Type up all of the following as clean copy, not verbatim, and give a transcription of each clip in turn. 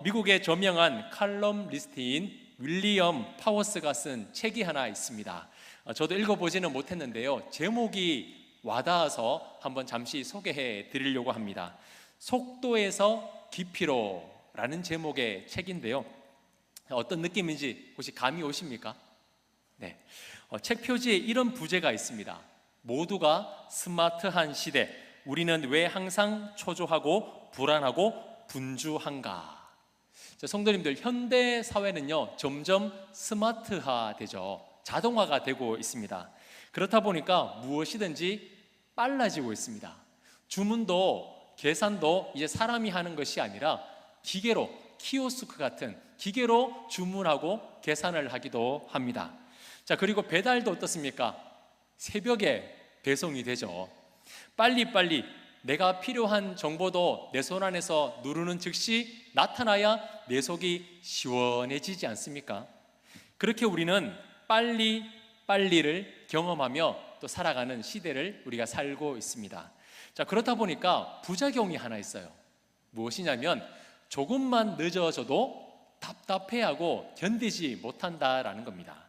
미국의 저명한 칼럼니스트인 윌리엄 파워스가 쓴 책이 하나 있습니다. 저도 읽어보지는 못했는데요, 제목이 와닿아서 한번 잠시 소개해 드리려고 합니다. 속도에서 깊이로 라는 제목의 책인데요, 어떤 느낌인지 혹시 감이 오십니까? 네. 책 표지에 이런 부제가 있습니다. 모두가 스마트한 시대, 우리는 왜 항상 초조하고 불안하고 분주한가? 성도님들, 현대 사회는요 점점 스마트화되죠. 자동화가 되고 있습니다. 그렇다 보니까 무엇이든지 빨라지고 있습니다. 주문도 계산도 이제 사람이 하는 것이 아니라 기계로, 키오스크 같은 기계로 주문하고 계산을 하기도 합니다. 자, 그리고 배달도 어떻습니까? 새벽에 배송이 되죠. 빨리빨리 내가 필요한 정보도 내 손 안에서 누르는 즉시 나타나야 내 속이 시원해지지 않습니까? 그렇게 우리는 빨리빨리를 경험하며 또 살아가는 시대를 우리가 살고 있습니다. 자, 그렇다 보니까 부작용이 하나 있어요. 무엇이냐면 조금만 늦어져도 답답해하고 견디지 못한다라는 겁니다.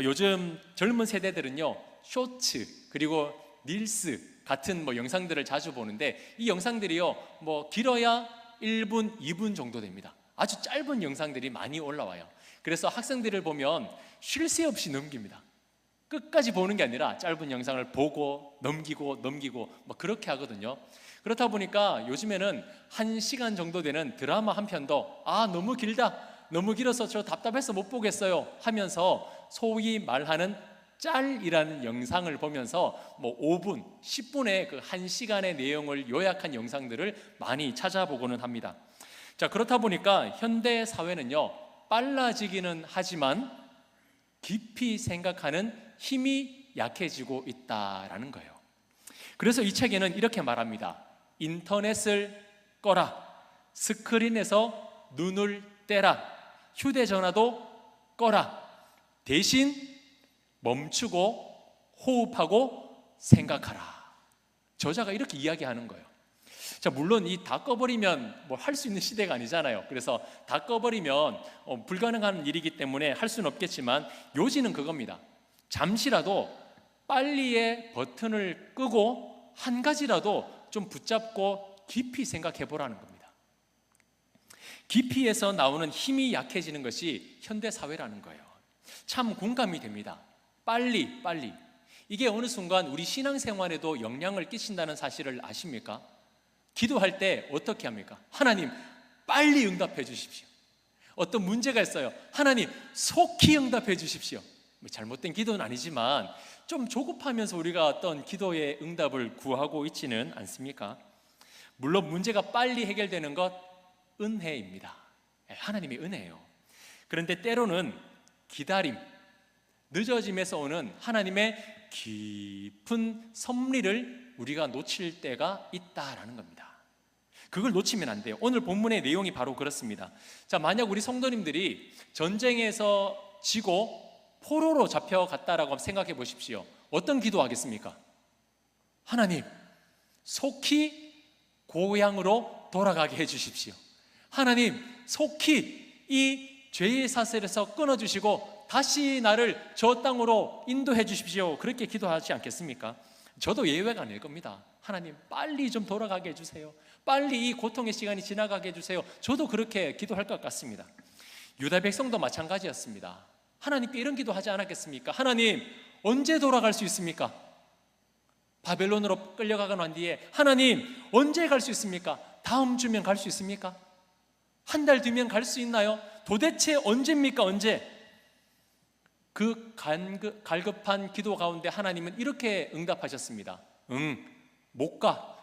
요즘 젊은 세대들은요 쇼츠 그리고 릴스 같은 영상들을 자주 보는데, 이 영상들이요 길어야 1분, 2분 정도 됩니다. 아주 짧은 영상들이 많이 올라와요. 그래서 학생들을 보면 쉴 새 없이 넘깁니다. 끝까지 보는 게 아니라 짧은 영상을 보고 넘기고 그렇게 하거든요. 그렇다 보니까 요즘에는 1시간 정도 되는 드라마 한 편도 너무 길다, 너무 길어서 저 답답해서 못 보겠어요 하면서 소위 말하는 짤이라는 영상을 보면서 5분, 10분의 그 1시간의 내용을 요약한 영상들을 많이 찾아보고는 합니다. 자, 그렇다 보니까 현대 사회는요 빨라지기는 하지만 깊이 생각하는 힘이 약해지고 있다라는 거예요. 그래서 이 책에는 이렇게 말합니다. 인터넷을 꺼라, 스크린에서 눈을 떼라, 휴대전화도 꺼라, 대신 멈추고 호흡하고 생각하라. 저자가 이렇게 이야기하는 거예요. 자, 물론 이 다 꺼버리면 할 수 있는 시대가 아니잖아요. 그래서 다 꺼버리면 불가능한 일이기 때문에 할 수는 없겠지만 요지는 그겁니다. 잠시라도 빨리의 버튼을 끄고 한 가지라도 좀 붙잡고 깊이 생각해 보라는 겁니다. 깊이에서 나오는 힘이 약해지는 것이 현대 사회라는 거예요. 참 공감이 됩니다. 빨리 이게 어느 순간 우리 신앙생활에도 영향을 끼친다는 사실을 아십니까? 기도할 때 어떻게 합니까? 하나님 빨리 응답해 주십시오. 어떤 문제가 있어요. 하나님 속히 응답해 주십시오. 잘못된 기도는 아니지만 좀 조급하면서 우리가 어떤 기도의 응답을 구하고 있지는 않습니까? 물론 문제가 빨리 해결되는 것 은혜입니다. 하나님의 은혜예요. 그런데 때로는 기다림, 늦어짐에서 오는 하나님의 깊은 섭리를 우리가 놓칠 때가 있다라는 겁니다. 그걸 놓치면 안 돼요. 오늘 본문의 내용이 바로 그렇습니다. 자, 만약 우리 성도님들이 전쟁에서 지고 포로로 잡혀갔다라고 생각해 보십시오. 어떤 기도하겠습니까? 하나님, 속히 고향으로 돌아가게 해주십시오. 하나님, 속히 이 죄의 사슬에서 끊어주시고 다시 나를 저 땅으로 인도해 주십시오. 그렇게 기도하지 않겠습니까? 저도 예외가 아닐 겁니다. 하나님 빨리 좀 돌아가게 해주세요. 빨리 이 고통의 시간이 지나가게 해주세요. 저도 그렇게 기도할 것 같습니다. 유다 백성도 마찬가지였습니다. 하나님께 이런 기도하지 않았겠습니까? 하나님 언제 돌아갈 수 있습니까? 바벨론으로 끌려가고 난 뒤에 하나님 언제 갈 수 있습니까? 다음 주면 갈 수 있습니까? 한 달 뒤면 갈 수 있나요? 도대체 언제입니까? 언제? 그 갈급한 기도 가운데 하나님은 이렇게 응답하셨습니다. 못 가.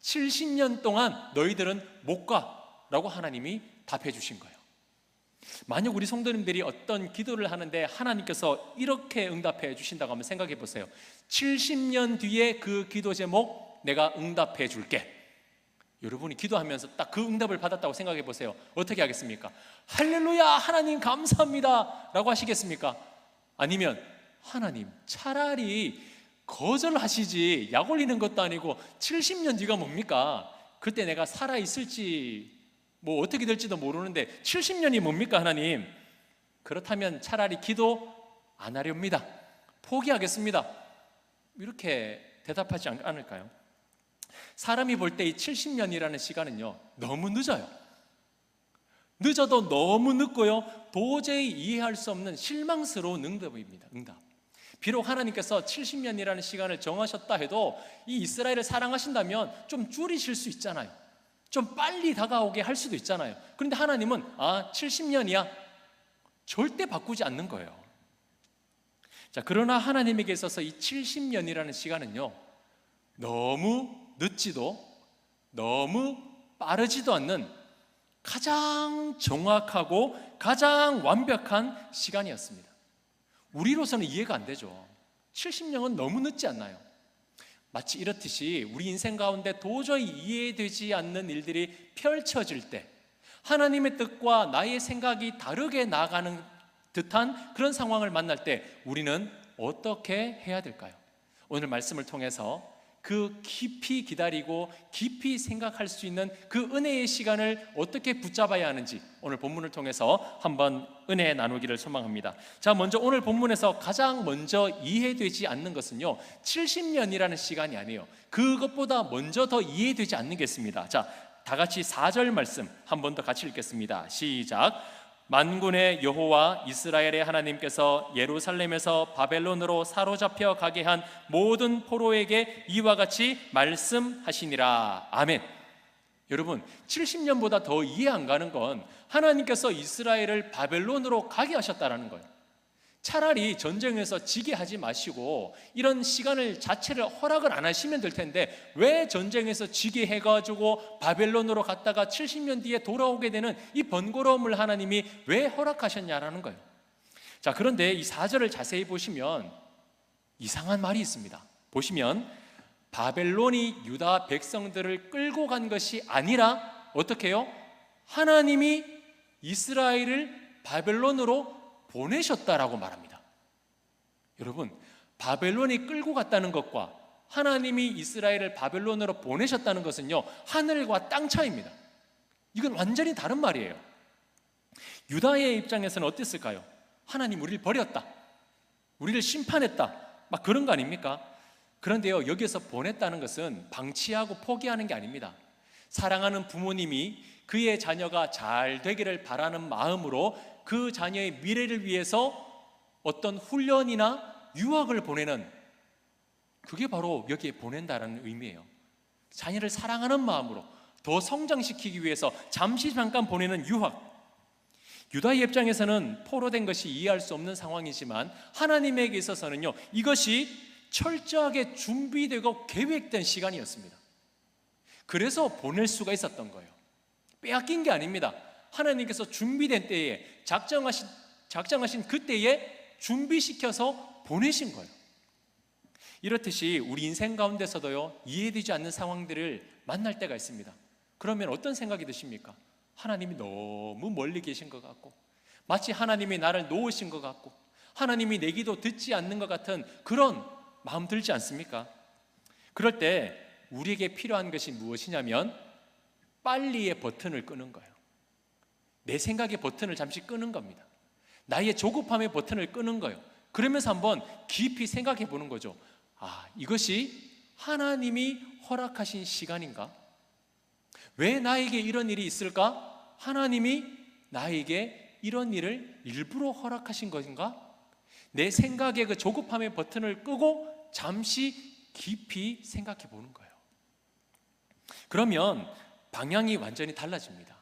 70년 동안 너희들은 못 가 라고 하나님이 답해 주신 거예요. 만약 우리 성도님들이 어떤 기도를 하는데 하나님께서 이렇게 응답해 주신다고 하면 생각해 보세요. 70년 뒤에 그 기도 제목 내가 응답해 줄게. 여러분이 기도하면서 딱 그 응답을 받았다고 생각해 보세요. 어떻게 하겠습니까? 할렐루야, 하나님 감사합니다 라고 하시겠습니까? 아니면 하나님 차라리 거절하시지, 약 올리는 것도 아니고 70년 뒤가 뭡니까? 그때 내가 살아있을지 뭐 어떻게 될지도 모르는데 70년이 뭡니까 하나님? 그렇다면 차라리 기도 안 하렵니다. 포기하겠습니다. 이렇게 대답하지 않을까요? 사람이 볼 때 이 70년이라는 시간은요, 너무 늦어요. 늦어도 너무 늦고요, 도저히 이해할 수 없는 실망스러운 응답입니다. 응답. 비록 하나님께서 70년이라는 시간을 정하셨다 해도 이 이스라엘을 사랑하신다면 좀 줄이실 수 있잖아요. 좀 빨리 다가오게 할 수도 있잖아요. 그런데 하나님은 70년이야. 절대 바꾸지 않는 거예요. 자, 그러나 하나님에게 있어서 이 70년이라는 시간은요, 너무 늦지도 너무 빠르지도 않는 가장 정확하고 가장 완벽한 시간이었습니다. 우리로서는 이해가 안 되죠. 70년은 너무 늦지 않나요? 마치 이렇듯이 우리 인생 가운데 도저히 이해되지 않는 일들이 펼쳐질 때, 하나님의 뜻과 나의 생각이 다르게 나아가는 듯한 그런 상황을 만날 때 우리는 어떻게 해야 될까요? 오늘 말씀을 통해서 그 깊이 기다리고 깊이 생각할 수 있는 그 은혜의 시간을 어떻게 붙잡아야 하는지 오늘 본문을 통해서 한번 은혜 나누기를 소망합니다. 자, 먼저 오늘 본문에서 가장 먼저 이해되지 않는 것은요, 70년이라는 시간이 아니에요. 그것보다 먼저 더 이해되지 않는 게 있습니다. 자, 다 같이 4절 말씀 한 번 더 같이 읽겠습니다. 시작. 만군의 여호와 이스라엘의 하나님께서 예루살렘에서 바벨론으로 사로잡혀 가게 한 모든 포로에게 이와 같이 말씀하시니라. 아멘. 여러분, 70년보다 더 이해 안 가는 건 하나님께서 이스라엘을 바벨론으로 가게 하셨다라는 거예요. 차라리 전쟁에서 지게 하지 마시고 이런 시간을 자체를 허락을 안 하시면 될 텐데 왜 전쟁에서 지게 해가지고 바벨론으로 갔다가 70년 뒤에 돌아오게 되는 이 번거로움을 하나님이 왜 허락하셨냐라는 거예요. 자, 그런데 이 4절을 자세히 보시면 이상한 말이 있습니다. 보시면 바벨론이 유다 백성들을 끌고 간 것이 아니라 어떻게 해요? 하나님이 이스라엘을 바벨론으로 보내셨다라고 말합니다. 여러분, 바벨론이 끌고 갔다는 것과 하나님이 이스라엘을 바벨론으로 보내셨다는 것은요, 하늘과 땅 차이입니다. 이건 완전히 다른 말이에요. 유다의 입장에서는 어땠을까요? 하나님 우리를 버렸다, 우리를 심판했다, 막 그런 거 아닙니까? 그런데요, 여기에서 보냈다는 것은 방치하고 포기하는 게 아닙니다. 사랑하는 부모님이 그의 자녀가 잘 되기를 바라는 마음으로 그 자녀의 미래를 위해서 어떤 훈련이나 유학을 보내는, 그게 바로 여기에 보낸다라는 의미예요. 자녀를 사랑하는 마음으로 더 성장시키기 위해서 잠깐 보내는 유학. 유다의 입장에서는 포로된 것이 이해할 수 없는 상황이지만 하나님에게 있어서는요, 이것이 철저하게 준비되고 계획된 시간이었습니다. 그래서 보낼 수가 있었던 거예요. 빼앗긴 게 아닙니다. 하나님께서 준비된 때에 작정하신 그때에 준비시켜서 보내신 거예요. 이렇듯이 우리 인생 가운데서도요, 이해되지 않는 상황들을 만날 때가 있습니다. 그러면 어떤 생각이 드십니까? 하나님이 너무 멀리 계신 것 같고, 마치 하나님이 나를 놓으신 것 같고, 하나님이 내 기도 듣지 않는 것 같은 그런 마음 들지 않습니까? 그럴 때 우리에게 필요한 것이 무엇이냐면 빨리의 버튼을 끄는 거예요. 내 생각의 버튼을 잠시 끄는 겁니다. 나의 조급함의 버튼을 끄는 거예요. 그러면서 한번 깊이 생각해 보는 거죠. 이것이 하나님이 허락하신 시간인가? 왜 나에게 이런 일이 있을까? 하나님이 나에게 이런 일을 일부러 허락하신 것인가? 내 생각의 그 조급함의 버튼을 끄고 잠시 깊이 생각해 보는 거예요. 그러면 방향이 완전히 달라집니다.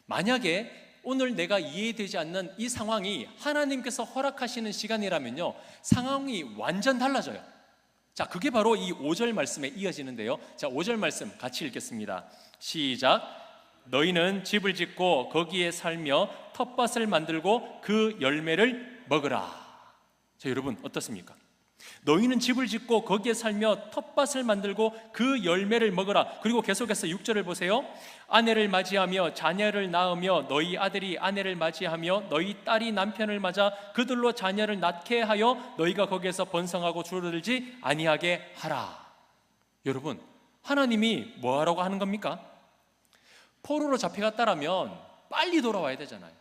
만약에 오늘 내가 이해되지 않는 이 상황이 하나님께서 허락하시는 시간이라면요, 상황이 완전 달라져요. 자, 그게 바로 이 5절 말씀에 이어지는데요. 자, 5절 말씀 같이 읽겠습니다. 시작. 너희는 집을 짓고 거기에 살며 텃밭을 만들고 그 열매를 먹으라. 자, 여러분 어떻습니까? 너희는 집을 짓고 거기에 살며 텃밭을 만들고 그 열매를 먹으라. 그리고 계속해서 6절을 보세요. 아내를 맞이하며 자녀를 낳으며 너희 아들이 아내를 맞이하며 너희 딸이 남편을 맞아 그들로 자녀를 낳게 하여 너희가 거기에서 번성하고 줄어들지 아니하게 하라. 여러분, 하나님이 뭐하라고 하는 겁니까? 포로로 잡혀갔다라면 빨리 돌아와야 되잖아요.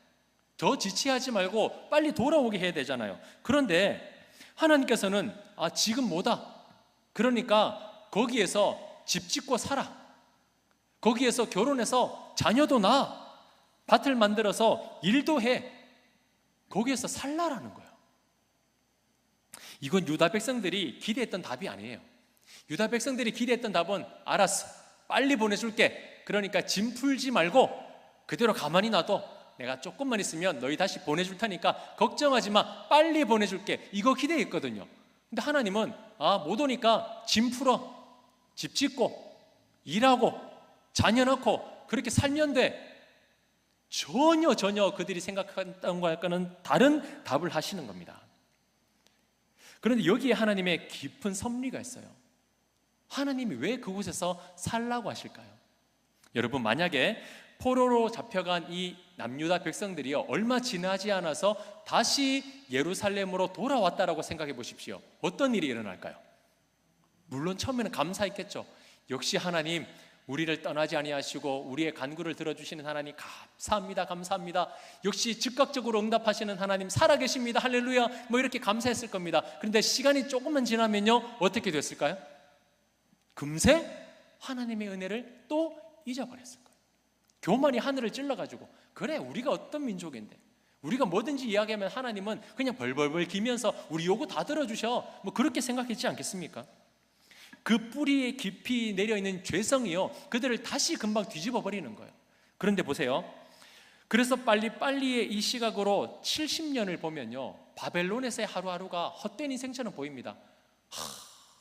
더 지체하지 말고 빨리 돌아오게 해야 되잖아요. 그런데 하나님께서는 지금 뭐다, 그러니까 거기에서 집 짓고 살아, 거기에서 결혼해서 자녀도 낳아, 밭을 만들어서 일도 해, 거기에서 살라라는 거예요. 이건 유다 백성들이 기대했던 답이 아니에요. 유다 백성들이 기대했던 답은 알았어, 빨리 보내줄게, 그러니까 짐 풀지 말고 그대로 가만히 놔둬, 내가 조금만 있으면 너희 다시 보내줄 테니까 걱정하지 마, 빨리 보내줄게, 이거 기대했거든요. 근데 하나님은 못 오니까 짐 풀어, 집 짓고 일하고 자녀 낳고 그렇게 살면 돼, 전혀 그들이 생각했던 것과는 다른 답을 하시는 겁니다. 그런데 여기에 하나님의 깊은 섭리가 있어요. 하나님이 왜 그곳에서 살라고 하실까요? 여러분, 만약에 포로로 잡혀간 이 남유다 백성들이요, 얼마 지나지 않아서 다시 예루살렘으로 돌아왔다라고 생각해 보십시오. 어떤 일이 일어날까요? 물론 처음에는 감사했겠죠. 역시 하나님, 우리를 떠나지 아니하시고 우리의 간구를 들어주시는 하나님 감사합니다, 감사합니다. 역시 즉각적으로 응답하시는 하나님 살아계십니다, 할렐루야, 뭐 이렇게 감사했을 겁니다. 그런데 시간이 조금만 지나면요, 어떻게 됐을까요? 금세 하나님의 은혜를 또 잊어버렸을 거예요. 교만이 하늘을 찔러가지고, 그래 우리가 어떤 민족인데, 우리가 뭐든지 이야기하면 하나님은 그냥 벌벌벌 기면서 우리 요구 다 들어주셔, 뭐 그렇게 생각했지 않겠습니까? 그 뿌리에 깊이 내려있는 죄성이요, 그들을 다시 금방 뒤집어 버리는 거예요. 그런데 보세요, 그래서 빨리빨리의 이 시각으로 70년을 보면요, 바벨론에서의 하루하루가 헛된 인생처럼 보입니다.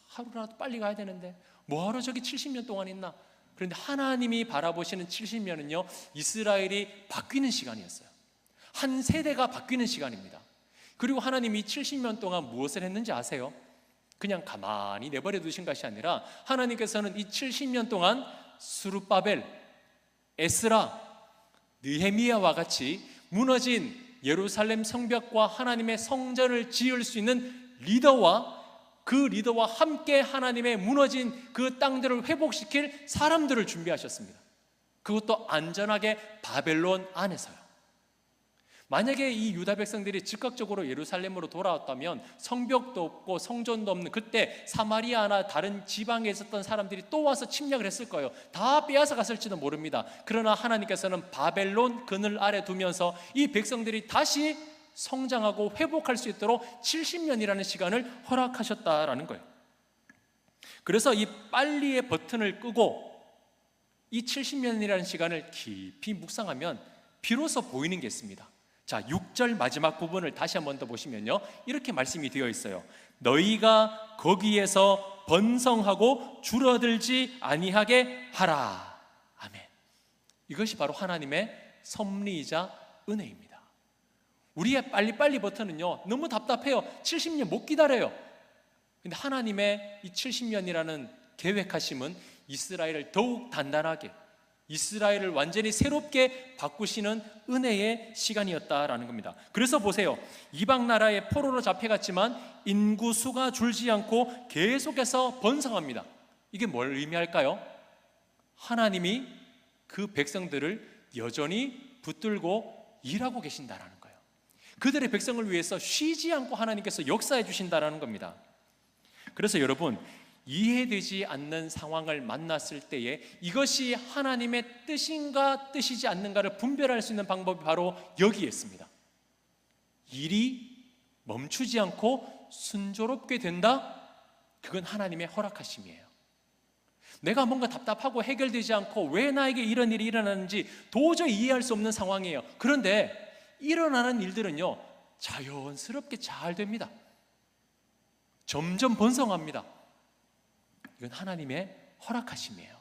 하루라도 빨리 가야 되는데 뭐하러 저기 70년 동안 있나? 그런데 하나님이 바라보시는 70년은요, 이스라엘이 바뀌는 시간이었어요. 한 세대가 바뀌는 시간입니다. 그리고 하나님이 70년 동안 무엇을 했는지 아세요? 그냥 가만히 내버려 두신 것이 아니라 하나님께서는 이 70년 동안 스룹바벨, 에스라, 느헤미야와 같이 무너진 예루살렘 성벽과 하나님의 성전을 지을 수 있는 리더와 그 리더와 함께 하나님의 무너진 그 땅들을 회복시킬 사람들을 준비하셨습니다. 그것도 안전하게 바벨론 안에서요. 만약에 이 유다 백성들이 즉각적으로 예루살렘으로 돌아왔다면 성벽도 없고 성전도 없는 그때 사마리아나 다른 지방에 있었던 사람들이 또 와서 침략을 했을 거예요. 다 빼앗아 갔을지도 모릅니다. 그러나 하나님께서는 바벨론 그늘 아래 두면서 이 백성들이 다시 성장하고 회복할 수 있도록 70년이라는 시간을 허락하셨다라는 거예요. 그래서 이 빨리의 버튼을 끄고 이 70년이라는 시간을 깊이 묵상하면 비로소 보이는 게 있습니다. 자, 6절 마지막 부분을 다시 한번 더 보시면요, 이렇게 말씀이 되어 있어요. 너희가 거기에서 번성하고 줄어들지 아니하게 하라. 아멘. 이것이 바로 하나님의 섭리이자 은혜입니다. 우리의 빨리빨리 버튼은요, 너무 답답해요. 70년 못 기다려요. 근데 하나님의 이 70년이라는 계획하심은 이스라엘을 더욱 단단하게, 이스라엘을 완전히 새롭게 바꾸시는 은혜의 시간이었다라는 겁니다. 그래서 보세요, 이방 나라에 포로로 잡혀갔지만 인구수가 줄지 않고 계속해서 번성합니다. 이게 뭘 의미할까요? 하나님이 그 백성들을 여전히 붙들고 일하고 계신다라는 거예요. 그들의 백성을 위해서 쉬지 않고 하나님께서 역사해 주신다라는 겁니다. 그래서 여러분, 이해되지 않는 상황을 만났을 때에 이것이 하나님의 뜻인가 뜻이지 않는가를 분별할 수 있는 방법이 바로 여기에 있습니다. 일이 멈추지 않고 순조롭게 된다? 그건 하나님의 허락하심이에요. 내가 뭔가 답답하고 해결되지 않고 왜 나에게 이런 일이 일어나는지 도저히 이해할 수 없는 상황이에요. 그런데 일어나는 일들은요, 자연스럽게 잘 됩니다. 점점 번성합니다. 이건 하나님의 허락하심이에요.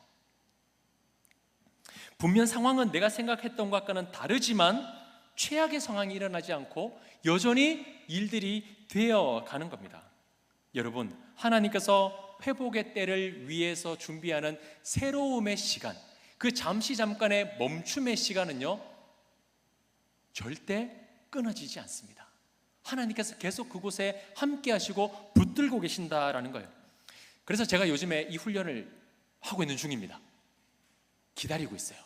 분명 상황은 내가 생각했던 것과는 다르지만 최악의 상황이 일어나지 않고 여전히 일들이 되어가는 겁니다. 여러분, 하나님께서 회복의 때를 위해서 준비하는 새로움의 시간, 그 잠깐의 멈춤의 시간은요, 절대 끊어지지 않습니다. 하나님께서 계속 그곳에 함께 하시고 붙들고 계신다라는 거예요. 그래서 제가 요즘에 이 훈련을 하고 있는 중입니다. 기다리고 있어요.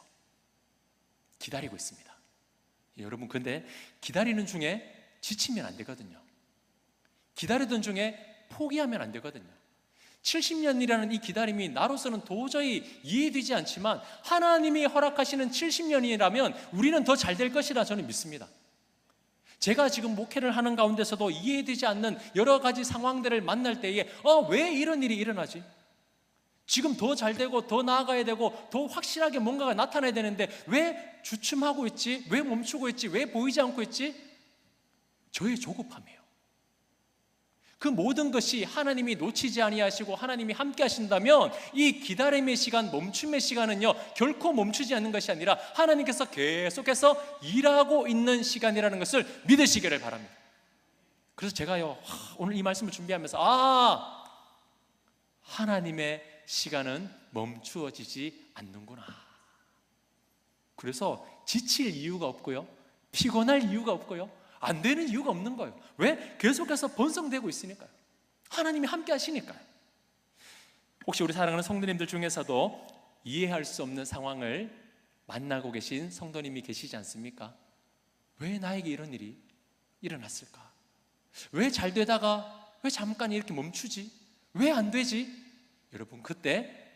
기다리고 있습니다. 여러분, 근데 기다리는 중에 지치면 안 되거든요. 기다리던 중에 포기하면 안 되거든요. 70년이라는 이 기다림이 나로서는 도저히 이해되지 않지만 하나님이 허락하시는 70년이라면 우리는 더 잘 될 것이라 저는 믿습니다. 제가 지금 목회를 하는 가운데서도 이해되지 않는 여러 가지 상황들을 만날 때에 왜 이런 일이 일어나지? 지금 더 잘 되고 더 나아가야 되고 더 확실하게 뭔가가 나타나야 되는데 왜 주춤하고 있지? 왜 멈추고 있지? 왜 보이지 않고 있지? 저의 조급함이에요. 그 모든 것이 하나님이 놓치지 아니하시고 하나님이 함께 하신다면 이 기다림의 시간, 멈춤의 시간은요 결코 멈추지 않는 것이 아니라 하나님께서 계속해서 일하고 있는 시간이라는 것을 믿으시기를 바랍니다. 그래서 제가요 오늘 이 말씀을 준비하면서 하나님의 시간은 멈추어지지 않는구나. 그래서 지칠 이유가 없고요, 피곤할 이유가 없고요, 안 되는 이유가 없는 거예요. 왜? 계속해서 번성되고 있으니까요. 하나님이 함께 하시니까요. 혹시 우리 사랑하는 성도님들 중에서도 이해할 수 없는 상황을 만나고 계신 성도님이 계시지 않습니까? 왜 나에게 이런 일이 일어났을까? 왜 잘 되다가 왜 잠깐 이렇게 멈추지? 왜 안 되지? 여러분, 그때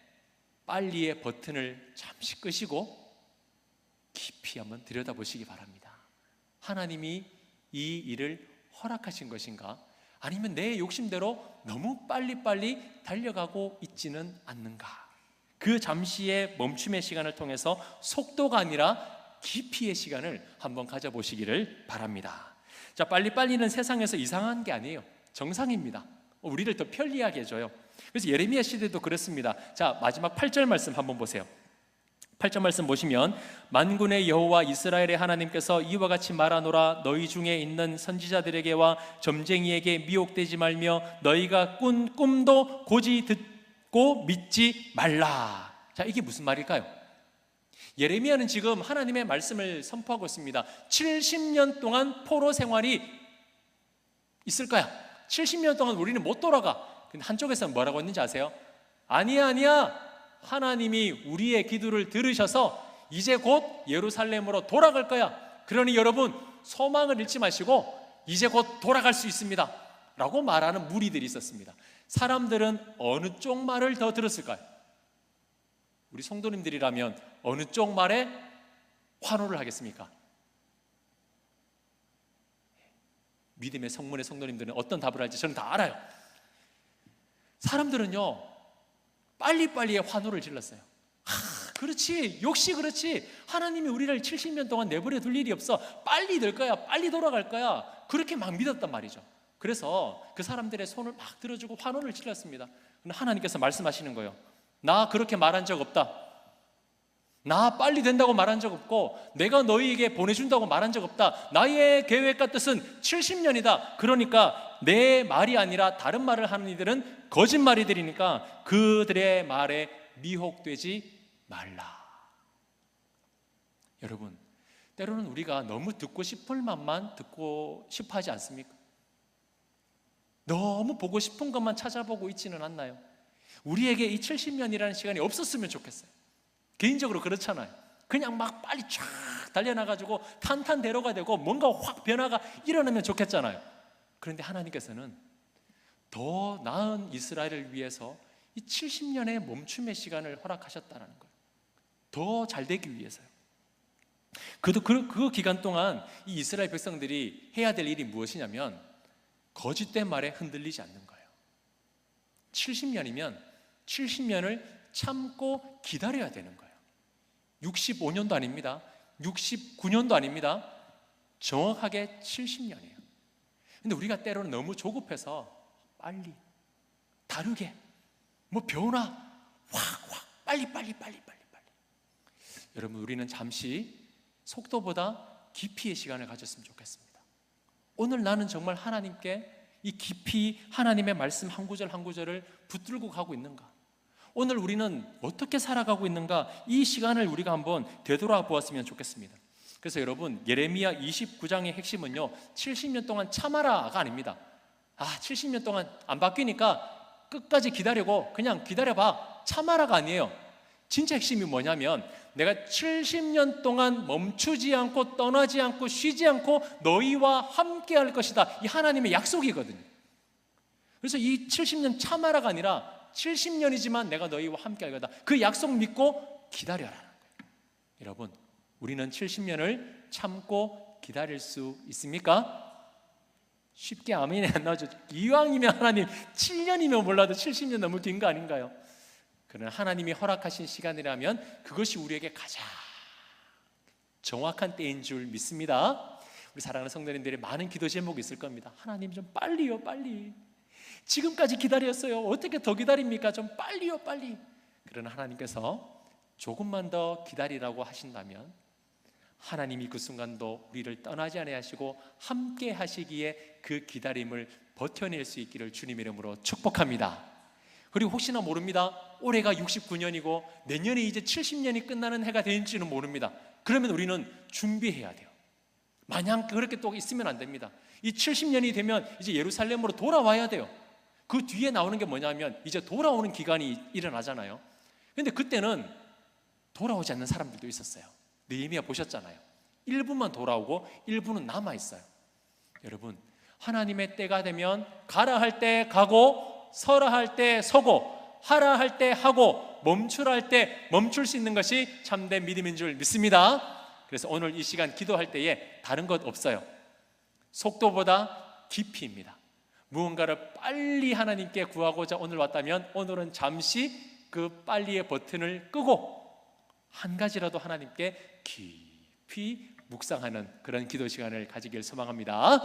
빨리의 버튼을 잠시 끄시고 깊이 한번 들여다보시기 바랍니다. 하나님이 이 일을 허락하신 것인가? 아니면 내 욕심대로 너무 빨리빨리 달려가고 있지는 않는가? 그 잠시의 멈춤의 시간을 통해서 속도가 아니라 깊이의 시간을 한번 가져보시기를 바랍니다. 자, 빨리빨리는 세상에서 이상한 게 아니에요. 정상입니다. 우리를 더 편리하게 해줘요. 그래서 예레미야 시대도 그렇습니다. 자, 마지막 8절 말씀 한번 보세요. 8절 말씀 보시면 만군의 여호와 이스라엘의 하나님께서 이와 같이 말하노라. 너희 중에 있는 선지자들에게와 점쟁이에게 미혹되지 말며 너희가 꾼 꿈도 고지 듣고 믿지 말라. 자, 이게 무슨 말일까요? 예레미야는 지금 하나님의 말씀을 선포하고 있습니다. 70년 동안 포로 생활이 있을 거야. 70년 동안 우리는 못 돌아가. 근데 한쪽에서는 뭐라고 했는지 아세요? 아니야. 하나님이 우리의 기도를 들으셔서 이제 곧 예루살렘으로 돌아갈 거야. 그러니 여러분 소망을 잃지 마시고 이제 곧 돌아갈 수 있습니다 라고 말하는 무리들이 있었습니다. 사람들은 어느 쪽 말을 더 들었을까요? 우리 성도님들이라면 어느 쪽 말에 환호를 하겠습니까? 믿음의 성문의 성도님들은 어떤 답을 할지 저는 다 알아요. 사람들은요 빨리빨리의 환호를 질렀어요. 그렇지, 역시 그렇지. 하나님이 우리를 70년 동안 내버려 둘 일이 없어. 빨리 될 거야, 빨리 돌아갈 거야. 그렇게 막 믿었단 말이죠. 그래서 그 사람들의 손을 막 들어주고 환호를 질렀습니다. 근데 하나님께서 말씀하시는 거예요. 나 그렇게 말한 적 없다. 나 빨리 된다고 말한 적 없고 내가 너희에게 보내준다고 말한 적 없다. 나의 계획과 뜻은 70년이다. 그러니까 내 말이 아니라 다른 말을 하는 이들은 거짓말이들이니까 그들의 말에 미혹되지 말라. 여러분, 때로는 우리가 너무 듣고 싶을 만만 듣고 싶어 하지 않습니까? 너무 보고 싶은 것만 찾아보고 있지는 않나요? 우리에게 이 70년이라는 시간이 없었으면 좋겠어요. 개인적으로 그렇잖아요. 그냥 막 빨리 쫙 달려나가지고 탄탄대로가 되고 뭔가 확 변화가 일어나면 좋겠잖아요. 그런데 하나님께서는 더 나은 이스라엘을 위해서 이 70년의 멈춤의 시간을 허락하셨다는 거예요. 더 잘 되기 위해서요. 그 기간 동안 이 이스라엘 백성들이 해야 될 일이 무엇이냐면 거짓된 말에 흔들리지 않는 거예요. 70년이면 70년을 참고 기다려야 되는 거예요. 65년도 아닙니다. 69년도 아닙니다. 정확하게 70년이에요. 근데 우리가 때로는 너무 조급해서 빨리, 다르게, 뭐 변화, 확, 빨리. 여러분, 우리는 잠시 속도보다 깊이의 시간을 가졌으면 좋겠습니다. 오늘 나는 정말 하나님께 이 깊이 하나님의 말씀 한 구절 한 구절을 붙들고 가고 있는가? 오늘 우리는 어떻게 살아가고 있는가? 이 시간을 우리가 한번 되돌아보았으면 좋겠습니다. 그래서 여러분, 예레미야 29장의 핵심은요 70년 동안 참아라가 아닙니다. 70년 동안 안 바뀌니까 끝까지 기다리고 그냥 기다려봐, 참아라가 아니에요. 진짜 핵심이 뭐냐면 내가 70년 동안 멈추지 않고 떠나지 않고 쉬지 않고 너희와 함께 할 것이다. 이 하나님의 약속이거든요. 그래서 이 70년 참아라가 아니라 70년이지만 내가 너희와 함께 할 거다. 그 약속 믿고 기다려라. 여러분, 우리는 70년을 참고 기다릴 수 있습니까? 쉽게 아멘이 안 나오죠. 이왕이면 하나님 7년이면 몰라도 70년 너무 긴 거 아닌가요? 그러나 하나님이 허락하신 시간이라면 그것이 우리에게 가장 정확한 때인 줄 믿습니다. 우리 사랑하는 성도님들의 많은 기도 제목이 있을 겁니다. 하나님 좀 빨리요, 빨리. 지금까지 기다렸어요. 어떻게 더 기다립니까? 좀 빨리요, 빨리. 그러나 하나님께서 조금만 더 기다리라고 하신다면 하나님이 그 순간도 우리를 떠나지 아니하시고 함께 하시기에 그 기다림을 버텨낼 수 있기를 주님 이름으로 축복합니다. 그리고 혹시나 모릅니다. 올해가 69년이고 내년에 이제 70년이 끝나는 해가 될지는 모릅니다. 그러면 우리는 준비해야 돼요. 마냥 그렇게 또 있으면 안 됩니다. 이 70년이 되면 이제 예루살렘으로 돌아와야 돼요. 그 뒤에 나오는 게 뭐냐면 이제 돌아오는 기간이 일어나잖아요. 그런데 그때는 돌아오지 않는 사람들도 있었어요. 느헤미야 보셨잖아요. 일부만 돌아오고 일부는 남아있어요. 여러분, 하나님의 때가 되면 가라 할 때 가고 서라 할 때 서고 하라 할 때 하고 멈추라 할 때 멈출 수 있는 것이 참된 믿음인 줄 믿습니다. 그래서 오늘 이 시간 기도할 때에 다른 것 없어요. 속도보다 깊이입니다. 무언가를 빨리 하나님께 구하고자 오늘 왔다면 오늘은 잠시 그 빨리의 버튼을 끄고 한 가지라도 하나님께 깊이 묵상하는 그런 기도 시간을 가지길 소망합니다.